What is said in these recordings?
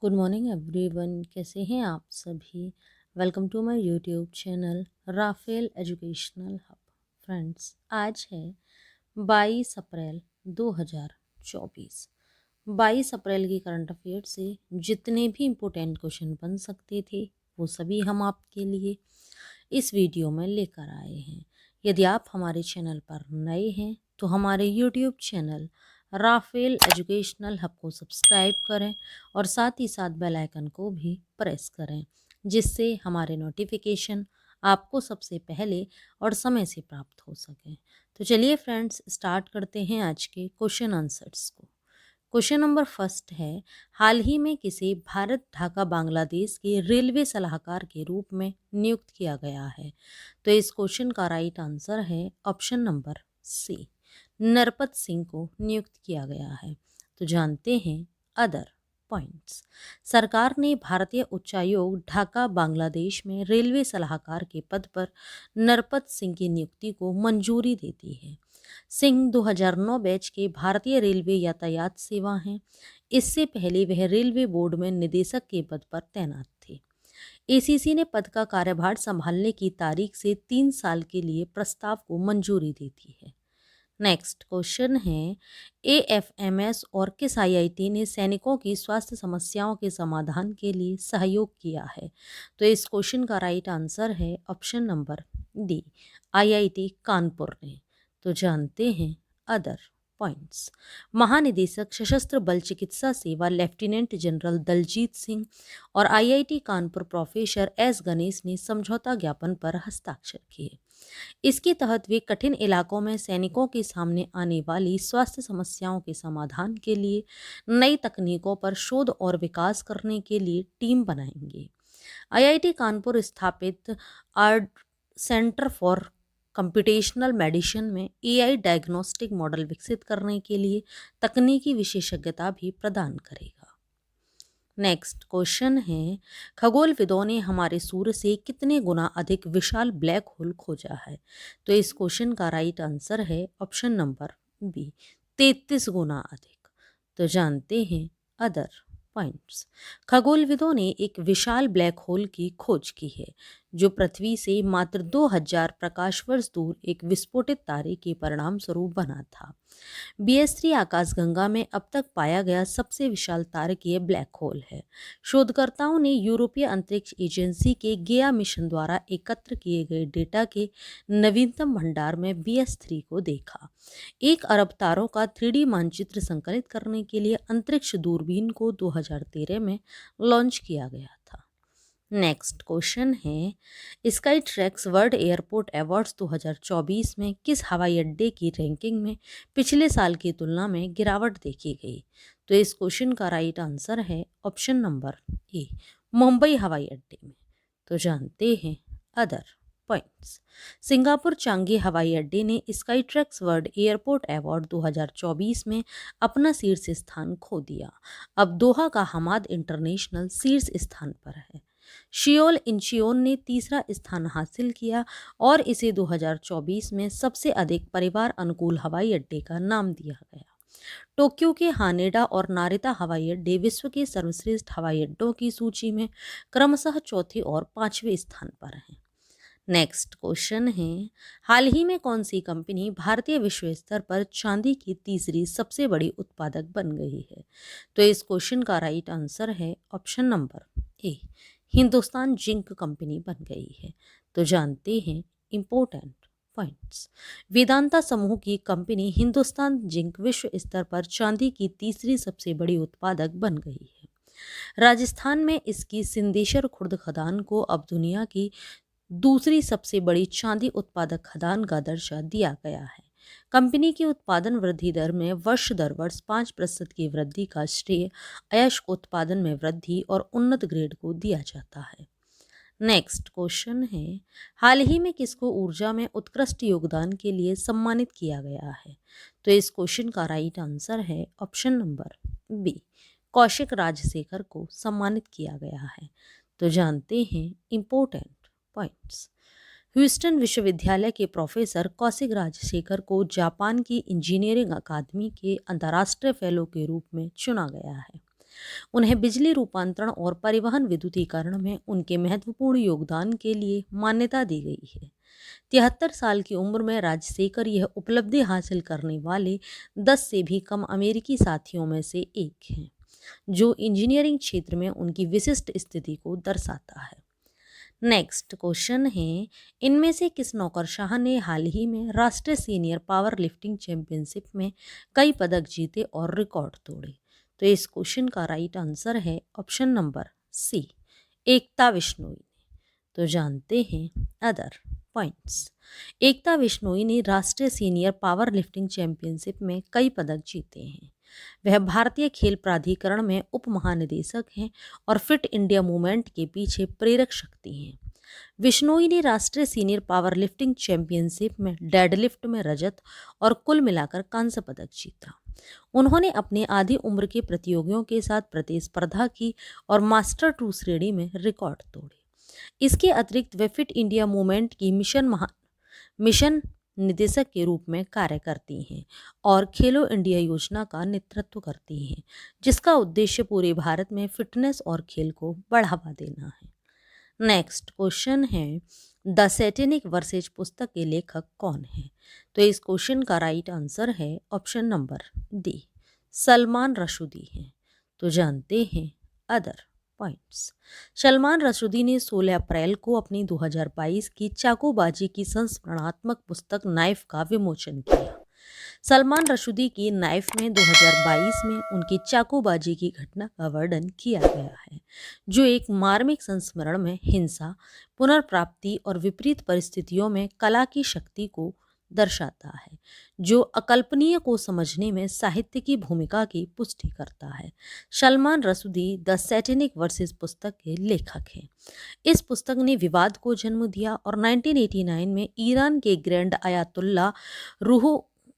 Good morning everyone, कैसे हैं आप सभी। Welcome to my YouTube channel Rafale educational hub. Friends, आज है 22 अप्रैल 2024। 22 अप्रैल की करंट अफेयर से जितने भी इम्पोर्टेंट क्वेश्चन बन सकते थे वो सभी हम आपके लिए इस वीडियो में लेकर आए हैं। यदि आप हमारे चैनल पर नए हैं तो हमारे YouTube channel Rafale educational hub को सब्सक्राइब करें और साथ ही साथ बेल आइकन को भी प्रेस करें, जिससे हमारे नोटिफिकेशन आपको सबसे पहले और समय से प्राप्त हो सके। तो चलिए फ्रेंड्स, स्टार्ट करते हैं आज के क्वेश्चन आंसर्स को। क्वेश्चन नंबर फर्स्ट है, हाल ही में किसे भारत ढाका बांग्लादेश के रेलवे सलाहकार के रूप में नियुक्त किया गया है। तो इस क्वेश्चन का राइट आंसर है option number C, Narpat Singh को नियुक्त किया गया है। तो जानते हैं अदर पॉइंट्स। सरकार ने भारतीय उच्चायोग ढाका बांग्लादेश में रेलवे सलाहकार के पद पर नरपत सिंह की नियुक्ति को मंजूरी देती है। सिंह 2009 बैच के भारतीय रेलवे यातायात सेवा हैं। इससे पहले वह रेलवे बोर्ड में निदेशक के पद पर तैनात थे। एसीसी ने पद का कार्यभार संभालने की तारीख से 3 साल के लिए प्रस्ताव को मंजूरी देती है। नेक्स्ट क्वेश्चन है, एएफएमएस और किस आईआईटी ने सैनिकों की स्वास्थ्य समस्याओं के समाधान के लिए सहयोग किया है। तो इस क्वेश्चन का राइट आंसर है option number D, IIT Kanpur ने। तो जानते हैं अदर पॉइंट्स। महानिदेशक सशस्त्र बल चिकित्सा सेवा लेफ्टिनेंट जनरल दलजीत सिंह और IIT Kanpur professor S Ganesh ने समझौता ज्ञापन पर हस्ताक्षर किए। इसके तहत वे कठिन इलाकों में सैनिकों के सामने आने वाली स्वास्थ्य समस्याओं के समाधान के लिए नई तकनीकों पर शोध और विकास करने के लिए टीम बनाएंगे। आईआईटी कानपुर स्थापित art centre for computational medicine में एआई डायग्नोस्टिक मॉडल विकसित करने के लिए तकनीकी विशेषज्ञता भी प्रदान करेगा। नेक्स्ट क्वेश्चन है, खगोलविदों ने हमारे सूर्य से कितने गुना अधिक विशाल ब्लैक होल खोजा है। तो इस क्वेश्चन का राइट आंसर है ऑप्शन नंबर बी, 33 गुना अधिक। तो जानते हैं अदर पॉइंट्स। खगोलविदों ने एक विशाल ब्लैक होल की खोज की है जो पृथ्वी से मात्र 2000 प्रकाश वर्ष दूर एक विस्फोटित तारे के परिणाम स्वरूप बना था। BS3 आकाशगंगा में अब तक पाया गया सबसे विशाल तारकीय ब्लैक होल है। शोधकर्ताओं ने यूरोपीय अंतरिक्ष एजेंसी के गेया मिशन द्वारा एकत्र किए गए डेटा के नवीनतम भंडार में BS3 को देखा। 1 अरब तारों का 3D मानचित्र संकलित करने के लिए अंतरिक्ष दूरबीन को 2013 में लॉन्च किया गया था। नेक्स्ट क्वेश्चन है, sky tracks world airport awards 2024 में किस हवाई अड्डे की रैंकिंग में पिछले साल की तुलना में गिरावट देखी गई। तो इस क्वेश्चन का राइट आंसर है ऑप्शन नंबर ए, मुंबई हवाई अड्डे में। तो जानते हैं अदर पॉइंट्स। सिंगापुर चांगी हवाई अड्डे ने sky tracks world airport award 2024 में अपना शीर्ष स्थान खो दिया। अब दोहा का हमाद इंटरनेशनल शीर्ष स्थान पर है। शियोल इंचियोन ने तीसरा स्थान हासिल किया और इसे 2024 में सबसे अधिक परिवार अनुकूल हवाई अड्डे का नाम दिया गया। टोक्यो के हानेडा और नारिता हवाई अड्डे विश्व के सर्वश्रेष्ठ हवाई अड्डों की सूची में क्रमशः चौथे और 5वें स्थान पर हैं। नेक्स्ट क्वेश्चन है, हाल ही में कौन सी कंपनी भारतीय विश्व स्तर पर चांदी की तीसरी सबसे बड़ी उत्पादक बन गई है। तो इस क्वेश्चन का राइट आंसर है option number A, Hindustan zinc company बन गई है। तो जानते हैं इंपॉर्टेंट पॉइंट्स। वेदांता समूह की कंपनी हिंदुस्तान जिंक विश्व स्तर पर चांदी की तीसरी सबसे बड़ी उत्पादक बन गई है। राजस्थान में इसकी सिंदेश्वर खुर्द खदान को अब दुनिया की दूसरी सबसे बड़ी चांदी उत्पादक खदान का दर्जा दिया गया है। कंपनी की उत्पादन वृद्धि दर में वर्ष दर वर्ष 5% की वृद्धि का श्रेय अयस्क उत्पादन में वृद्धि और उन्नत ग्रेड को दिया जाता है। नेक्स्ट क्वेश्चन है, हाल ही में किसको ऊर्जा में उत्कृष्ट योगदान के लिए सम्मानित किया गया है। तो इस क्वेश्चन का राइट आंसर है option number B, Kaushik Rajshekhar को सम्मानित किया गया है। तो जानते हैं इंपॉर्टेंट पॉइंट्स। ह्यूस्टन विश्वविद्यालय के प्रोफेसर कौशिक राजशेखर को जापान की इंजीनियरिंग अकादमी के अंतर्राष्ट्रीय फेलो के रूप में चुना गया है। उन्हें बिजली रूपांतरण और परिवहन विद्युतीकरण में उनके महत्वपूर्ण योगदान के लिए मान्यता दी गई है। 73 साल की उम्र में राजशेखर यह उपलब्धि हासिल करने वाले 10 से भी कम अमेरिकी साथियों में से एक हैं, जो इंजीनियरिंग क्षेत्र में उनकी विशिष्ट स्थिति को दर्शाता है। नेक्स्ट क्वेश्चन है, इनमें से किस नौकरशाह ने हाल ही में राष्ट्रीय सीनियर पावर लिफ्टिंग चैंपियनशिप में कई पदक जीते और रिकॉर्ड तोड़े? तो इस क्वेश्चन का राइट आंसर है ऑप्शन नंबर सी, एकता बिश्नोई। तो जानते हैं अदर पॉइंट्स। एकता बिश्नोई ने राष्ट्रीय सीनियर पावर लिफ्टिंग चैंपियनशिप में कई पदक जीते हैं। वह भारतीय खेल प्राधिकरण में उप महानिदेशक हैं और फिट इंडिया मूवमेंट के पीछे प्रेरक शक्ति हैं। बिश्नोई ने राष्ट्रीय सीनियर पावर लिफ्टिंग चैंपियनशिप में डेडलिफ्ट में रजत और कुल मिलाकर कांस्य पदक जीता। उन्होंने अपने आधी उम्र के प्रतियोगियों के साथ प्रतिस्पर्धा की और मास्टर 2 श्रेणी में रिकॉर्ड तोड़े। इसके अतिरिक्त वे फिट इंडिया मूवमेंट की मिशन निदेशक के रूप में कार्य करती हैं और खेलो इंडिया योजना का नेतृत्व करती हैं, जिसका उद्देश्य पूरे भारत में फिटनेस और खेल को बढ़ावा देना है। नेक्स्ट क्वेश्चन है, द सैटेनिक वर्सेज पुस्तक के लेखक कौन है? तो इस क्वेश्चन का राइट आंसर है option number D, Salman Rushdie हैं। तो जानते हैं अदर पॉइंट्स। सलमान रशदी ने 16 अप्रैल को अपनी 2022 की चाकूबाजी की संस्मरणात्मक पुस्तक नाइफ का विमोचन किया। सलमान रशदी की नाइफ में 2022 में उनकी चाकूबाजी की घटना का वर्णन किया गया है, जो एक मार्मिक संस्मरण में हिंसा, पुनर्प्राप्ति और विपरीत परिस्थितियों में कला की शक्ति को दर्शाता है, जो अकल्पनीय को समझने में साहित्य की भूमिका की पुष्टि करता है। Salman Rushdie the satanic versus पुस्तक के लेखक हैं। इस पुस्तक ने विवाद को जन्म दिया और 1989 में ईरान के ग्रैंड आयतुल्लाह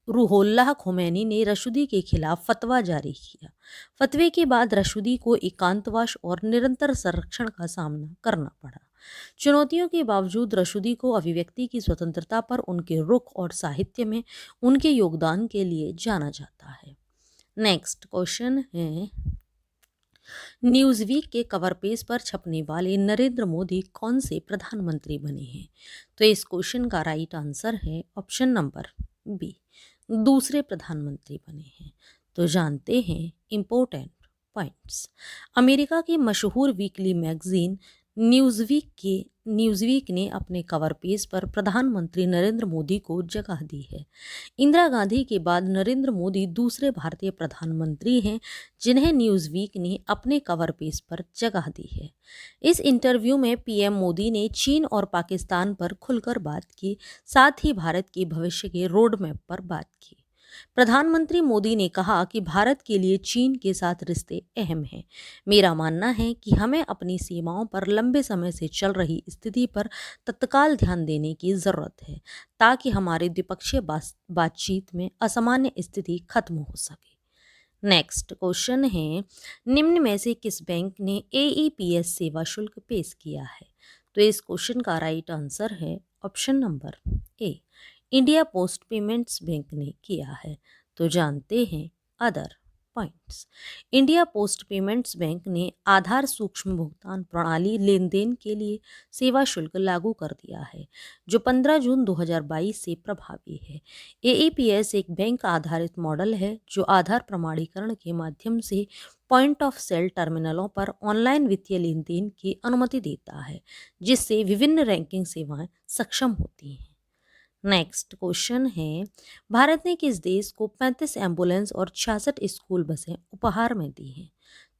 रूहुल्लाह खोमैनी ने रशदी के खिलाफ फतवा जारी किया। फतवे के बाद रशदी को एकांतवास और निरंतर संरक्षण का सामना करना पड़ा। चुनौतियों के बावजूद रशदी को अभिव्यक्ति की स्वतंत्रता पर उनके रुख और साहित्य में उनके योगदान के लिए जाना जाता है। नेक्स्ट क्वेश्चन है, न्यूज़वीक के कवर पेज पर छपने वाले नरेंद्र मोदी कौन से प्रधानमंत्री बने हैं? तो इस क्वेश्चन का राइट आंसर है ऑप्शन नंबर बी, दूसरे प्रधानमंत्री बने हैं। तो जानते हैं इम्पोर्टेंट पॉइंट्स। अमेरिका की मशहूर वीकली मैगजीन न्यूज़वीक ने अपने कवर पेज पर प्रधानमंत्री नरेंद्र मोदी को जगह दी है। इंदिरा गांधी के बाद नरेंद्र मोदी दूसरे भारतीय प्रधानमंत्री हैं जिन्हें न्यूज़वीक ने अपने कवर पेज पर जगह दी है। इस इंटरव्यू में पीएम मोदी ने चीन और पाकिस्तान पर खुलकर बात की, साथ ही भारत के भविष्य के रोड मैप पर बात की। प्रधानमंत्री मोदी ने कहा कि भारत के लिए चीन के साथ रिश्ते अहम हैं। मेरा मानना है कि हमें अपनी सीमाओं पर लंबे समय से चल रही स्थिति पर तत्काल ध्यान देने की ज़रूरत है, ताकि हमारी द्विपक्षीय बातचीत में असामान्य स्थिति खत्म हो सके। नेक्स्ट क्वेश्चन है, निम्न में से किस बैंक ने AEPS सेवा शुल्क पेश किया है? तो इस क्वेश्चन का राइट आंसर है option number A, India post payments bank ने किया है। तो जानते हैं other points. India post payments bank ने आधार सूक्ष्म भुगतान प्रणाली लेन देन के लिए सेवा शुल्क लागू कर दिया है, जो 15 जून 2022 से प्रभावी है। AEPS एक बैंक आधारित मॉडल है जो आधार प्रमाणीकरण के माध्यम से पॉइंट ऑफ सेल टर्मिनलों पर ऑनलाइन वित्तीय लेन देन की अनुमति देता है, जिससे विभिन्न रैंकिंग सेवाएं सक्षम होती हैं। नेक्स्ट क्वेश्चन है, भारत ने किस देश को 35 एम्बुलेंस और 66 स्कूल बसें उपहार में दी हैं?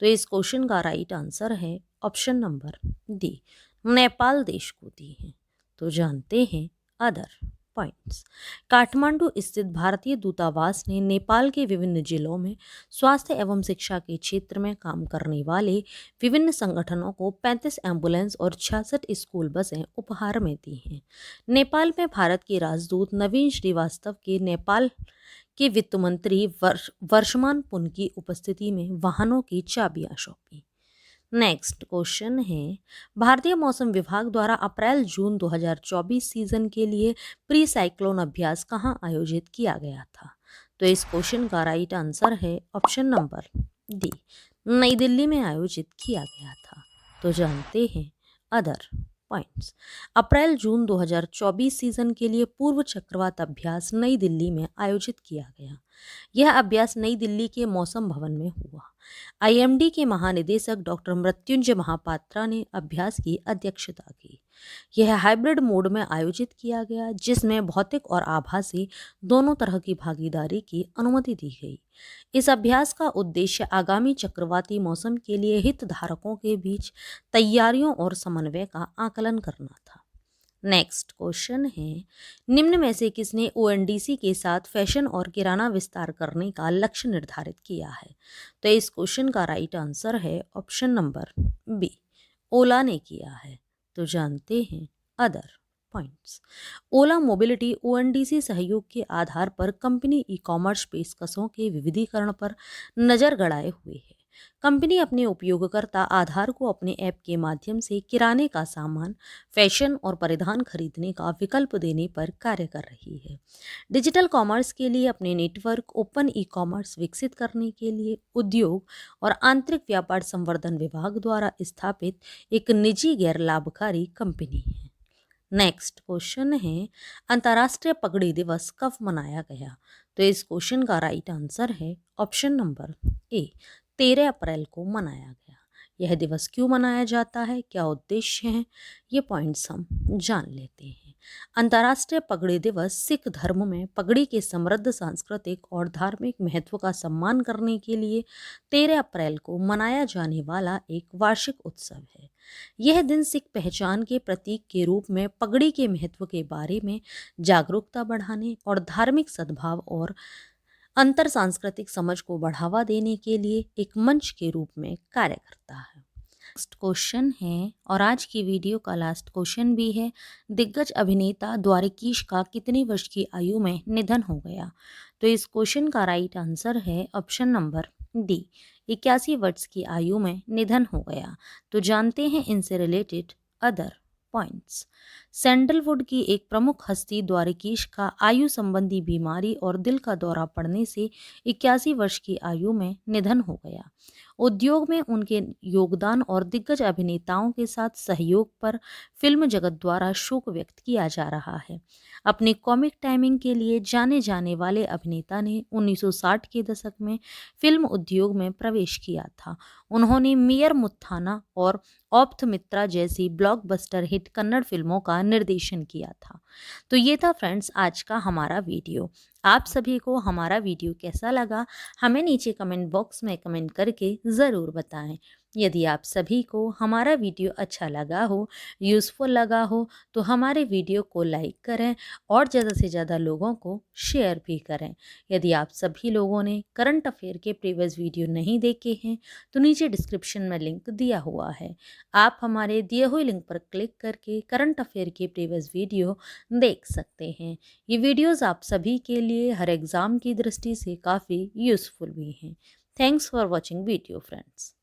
तो इस क्वेश्चन का राइट आंसर है ऑप्शन नंबर डी, नेपाल देश को दी हैं। तो जानते हैं अदर पॉइंट्स। काठमांडू स्थित भारतीय दूतावास ने नेपाल के विभिन्न जिलों में स्वास्थ्य एवं शिक्षा के क्षेत्र में काम करने वाले विभिन्न संगठनों को 35 एम्बुलेंस और 66 स्कूल बसें उपहार में दी हैं। नेपाल में भारत के राजदूत नवीन श्रीवास्तव के नेपाल के वित्त मंत्री वर्षमान पुन की उपस्थिति में वाहनों की चाबियां सौंपी। नेक्स्ट क्वेश्चन है, भारतीय मौसम विभाग द्वारा अप्रैल जून 2024 सीजन के लिए प्री साइक्लोन अभ्यास कहां आयोजित किया गया था? तो इस क्वेश्चन का राइट आंसर है ऑप्शन नंबर डी, नई दिल्ली में आयोजित किया गया था? तो जानते हैं अदर पॉइंट्स। अप्रैल जून 2024 सीजन के लिए पूर्व चक्रवात अभ्यास नई दिल्ली में आयोजित किया गया। यह अभ्यास नई दिल्ली के मौसम भवन में हुआ। आईएमडी के महानिदेशक डॉक्टर मृत्युंजय महापात्रा ने अभ्यास की अध्यक्षता की। यह हाइब्रिड मोड में आयोजित किया गया, जिसमें भौतिक और आभासी दोनों तरह की भागीदारी की अनुमति दी गई। इस अभ्यास का उद्देश्य आगामी चक्रवाती मौसम के लिए हितधारकों के बीच तैयारियों और समन्वय का आकलन करना था। नेक्स्ट क्वेश्चन है, निम्न में से किसने ओएनडीसी के साथ फैशन और किराना विस्तार करने का लक्ष्य निर्धारित किया है? तो इस क्वेश्चन का राइट आंसर है ऑप्शन नंबर बी, ओला ने किया है। तो जानते हैं अदर पॉइंट्स। ओला मोबिलिटी ओएनडीसी सहयोग के आधार पर कंपनी ई कॉमर्स पेशकशों के विविधीकरण पर नजर गड़ाए हुए है। कंपनी अपने उपयोगकर्ता आधार को अपने ऐप के माध्यम से किराने का सामान, फैशन और परिधान खरीदने का विकल्प देने पर कार्य कर रही है। डिजिटल कॉमर्स के लिए अपने नेटवर्क ओपन ई कॉमर्स विकसित करने के लिए उद्योग और आंतरिक व्यापार संवर्धन विभाग द्वारा स्थापित एक निजी गैर लाभकारी कंपनी है। नेक्स्ट क्वेश्चन है, अंतर्राष्ट्रीय पगड़ी दिवस कब मनाया गया? तो इस क्वेश्चन का राइट आंसर है ऑप्शन नंबर ए, 13 अप्रैल को मनाया गया। यह दिवस क्यों मनाया जाता है, क्या उद्देश्य है, ये पॉइंट्स हम जान लेते हैं। अंतर्राष्ट्रीय पगड़ी दिवस सिख धर्म में पगड़ी के समृद्ध सांस्कृतिक और धार्मिक महत्व का सम्मान करने के लिए 13 अप्रैल को मनाया जाने वाला एक वार्षिक उत्सव है। यह दिन सिख पहचान के प्रतीक के रूप में पगड़ी के महत्व के बारे में जागरूकता बढ़ाने और धार्मिक सद्भाव और अंतर सांस्कृतिक समझ को बढ़ावा देने के लिए एक मंच के रूप में कार्य करता है। नेक्स्ट क्वेश्चन है, और आज की वीडियो का लास्ट क्वेश्चन भी है, दिग्गज अभिनेता द्वारकीश का कितनी वर्ष की आयु में निधन हो गया? तो इस क्वेश्चन का राइट आंसर है ऑप्शन नंबर डी, 81 वर्ष की आयु में निधन हो गया। तो जानते हैं इनसे रिलेटेड अदर पॉइंट्स। सैंडलवुड की एक प्रमुख हस्ती द्वारकीश का आयु संबंधी बीमारी और दिल का दौरा पड़ने से 81 वर्ष की आयु में निधन हो गया। उद्योग में उनके योगदान और दिग्गज अभिनेताओं के साथ सहयोग पर फिल्म जगत द्वारा शोक व्यक्त किया जा रहा है। अपनी कॉमिक टाइमिंग के लिए जाने जाने वाले अभिनेता ने 1960 के दशक में फिल्म उद्योग में प्रवेश किया था। उन्होंने मियर मुत्थाना और औप्थ मित्रा जैसी ब्लॉकबस्टर हिट कन्नड़ फिल्मों का निर्देशन किया था। तो ये था फ्रेंड्स आज का हमारा वीडियो। आप सभी को हमारा वीडियो कैसा लगा हमें नीचे कमेंट बॉक्स में कमेंट करके ज़रूर बताएं। यदि आप सभी को हमारा वीडियो अच्छा लगा हो, यूज़फुल लगा हो, तो हमारे वीडियो को लाइक करें और ज़्यादा से ज़्यादा लोगों को शेयर भी करें। यदि आप सभी लोगों ने करंट अफेयर के प्रीवियस वीडियो नहीं देखे हैं तो नीचे डिस्क्रिप्शन में लिंक दिया हुआ है, आप हमारे दिए हुए लिंक पर क्लिक करके करंट अफेयर के प्रीवियस वीडियो देख सकते हैं। ये वीडियोस आप सभी के लिए हर एग्ज़ाम की दृष्टि से काफ़ी यूज़फुल भी हैं। Thanks for watching video friends.